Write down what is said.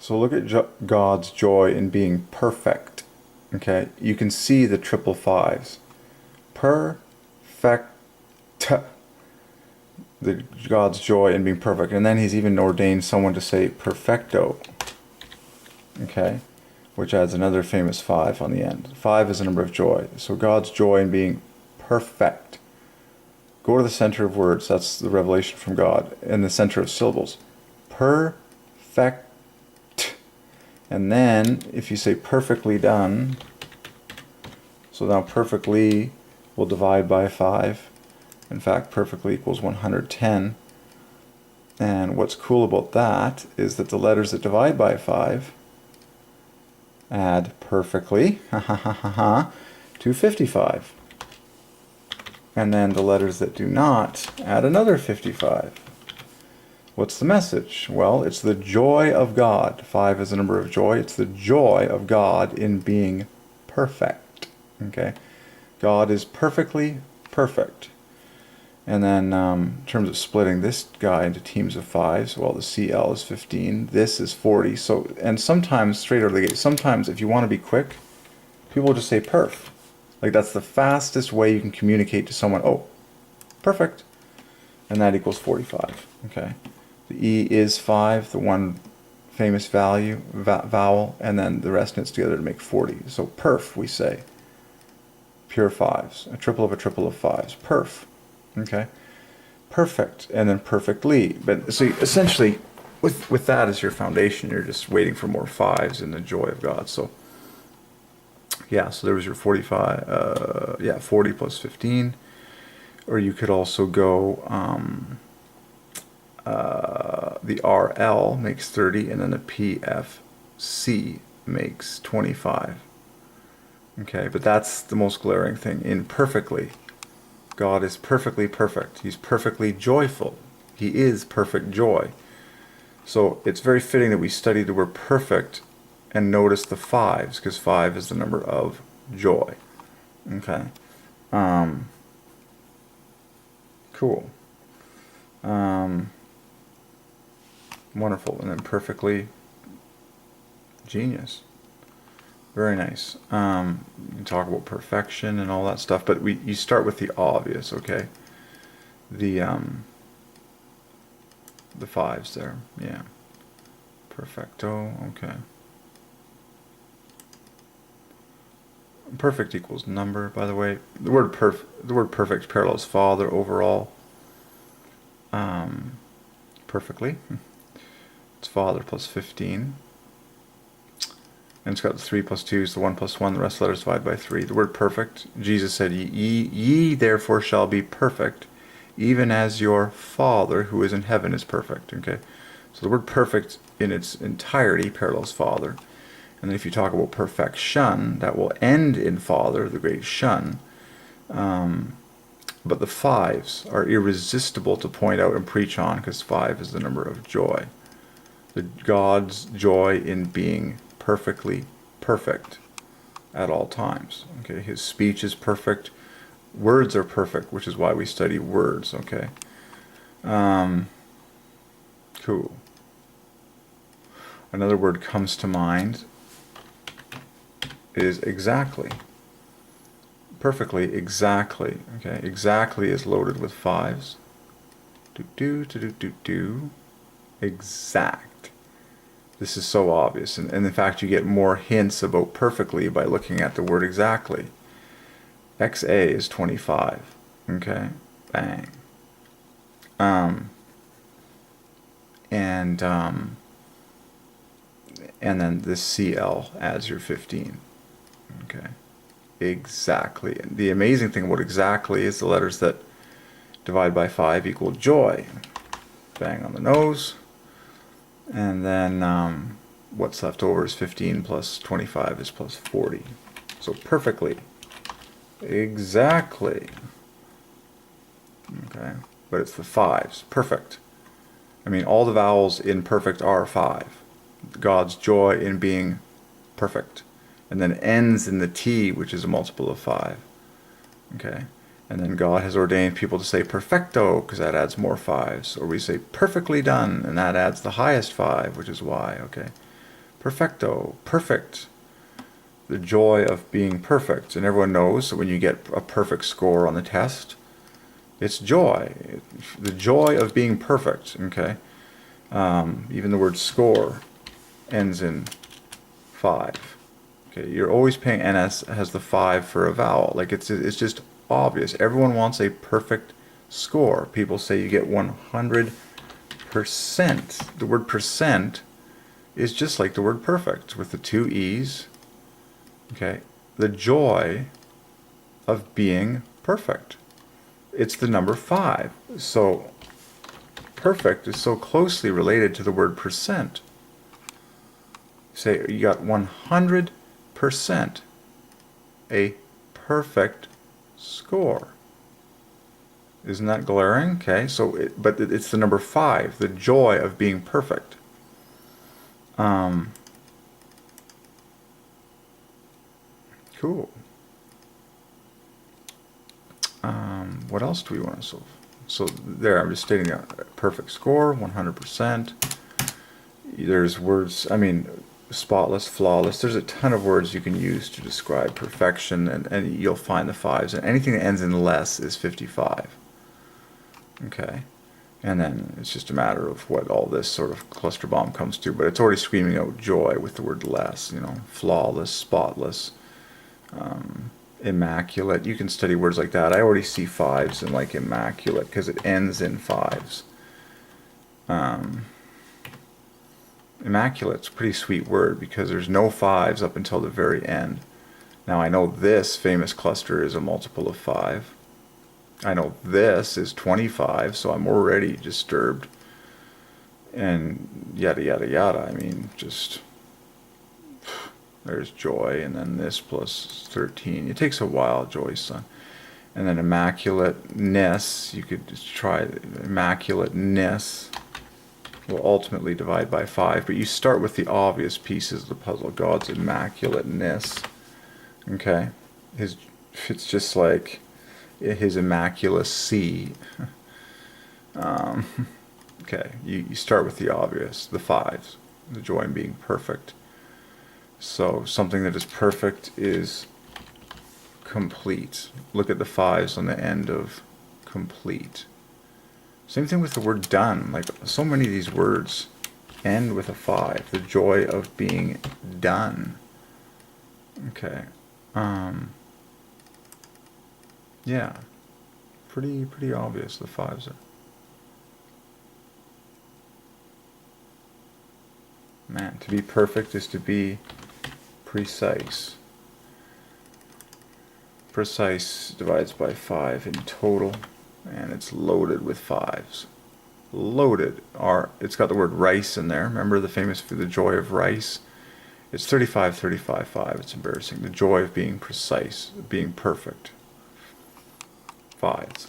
So look at God's joy in being perfect. Okay, you can see the triple fives. Perfect. The God's joy in being perfect. And then he's even ordained someone to say perfecto. Okay, which adds another famous 5 on the end. 5 is a number of joy. So God's joy in being perfect. Go to the center of words. That's the revelation from God. In the center of syllables. Perfect. And then, if you say perfectly done, so now perfectly will divide by 5. In fact, perfectly equals 110. And what's cool about that is that the letters that divide by 5 add perfectly, to 55. And then the letters that do not add another 55. What's the message? Well, it's the joy of God. 5 is a number of joy. It's the joy of God in being perfect. Okay? God is perfectly perfect. And then in terms of splitting this guy into teams of 5s, well, the CL is 15. This is 40. So, and sometimes, straight out of the gate, sometimes if you want to be quick, people will just say perf. Like that's the fastest way you can communicate to someone, oh, perfect. And that equals 45. Okay? The E is 5, the one famous vowel, and then the rest knits together to make 40. So perf, we say. Pure 5s. A triple of 5s. Perf. Okay? Perfect. And then perfectly. But so essentially, with that as your foundation, you're just waiting for more 5s in the joy of God. So, yeah, so there was your 45, 40 plus 15. Or you could also go... the RL makes 30, and then the PFC makes 25. Okay, but that's the most glaring thing. In perfectly, God is perfectly perfect. He's perfectly joyful. He is perfect joy. So it's very fitting that we study the word perfect and notice the 5s, because 5 is the number of joy. Okay. Cool. Wonderful. And then perfectly genius. Very nice. You can talk about perfection and all that stuff, but you start with the obvious, okay? The 5s there, yeah. Perfecto, okay. Perfect equals number, by the way. The word perfect parallels Father overall. Perfectly. It's Father plus 15. And it's got the 3 plus 2 is the 1 plus 1. The rest of the letters divide by 3. The word perfect, Jesus said, ye therefore shall be perfect, even as your Father who is in heaven is perfect. Okay, so the word perfect in its entirety parallels Father. And then if you talk about perfection, that will end in Father, the great shun. But the 5s are irresistible to point out and preach on, because 5 is the number of joy. God's joy in being perfectly perfect at all times. Okay, his speech is perfect. Words are perfect, which is why we study words. Okay. Cool. Another word comes to mind is exactly. Perfectly, exactly. Okay, exactly is loaded with 5s. Exact. This is so obvious, and in fact you get more hints about perfectly by looking at the word exactly. XA is 25. Okay, bang. And then this CL adds your 15. Okay, exactly. And the amazing thing about exactly is the letters that divide by 5 equal joy. Bang on the nose. And then what's left over is 15 plus 25 is plus 40. So perfectly. Exactly. Okay. But it's the 5s. Perfect. I mean, all the vowels in perfect are 5. God's joy in being perfect. And then ends in the T, which is a multiple of 5. Okay. And then God has ordained people to say perfecto, because that adds more 5s. Or we say perfectly done, and that adds the highest 5, which is Y. Okay. Perfecto, perfect. The joy of being perfect. And everyone knows that when you get a perfect score on the test, it's joy. The joy of being perfect, okay? Even the word score ends in 5. Okay, you're always paying NS has the 5 for a vowel. Like it's just obvious. Everyone wants a perfect score. People say you get 100%. The word percent is just like the word perfect with the 2 E's. Okay, the joy of being perfect. It's the number 5. So perfect is so closely related to the word percent. Say you got 100%, a perfect score. Isn't that glaring? Okay, so but it's the number 5, the joy of being perfect. Cool. What else do we want to solve? So there, I'm just stating a perfect score, 100%. There's words, I mean, spotless, flawless. There's a ton of words you can use to describe perfection, and you'll find the 5's. And anything that ends in less is 55. Okay. And then it's just a matter of what all this sort of cluster bomb comes to. But it's already screaming out joy with the word less, you know, flawless, spotless, immaculate. You can study words like that. I already see 5's in like immaculate because it ends in 5's. Immaculate's a pretty sweet word because there's no 5's up until the very end. Now I know this famous cluster is a multiple of 5. I know this is 25, so I'm already disturbed. And yada yada yada. I mean, just there's joy, and then this plus 13. It takes a while, joy's son. And then immaculateness, you could just try immaculateness will ultimately divide by 5, but you start with the obvious pieces of the puzzle. God's immaculateness. Okay? It's just like his immaculacy. Okay, you start with the obvious, the 5's, the joy in being perfect. So something that is perfect is complete. Look at the 5's on the end of complete. Same thing with the word done. Like so many of these words end with a 5. The joy of being done. Okay. Yeah. Pretty obvious, the 5's are. Man, to be perfect is to be precise. Precise divides by 5 in total, and it's loaded with 5's. Loaded. It's got the word rice in there. Remember the famous The Joy of Rice? It's 35, 35, 5. It's embarrassing. The joy of being precise, being perfect. 5's.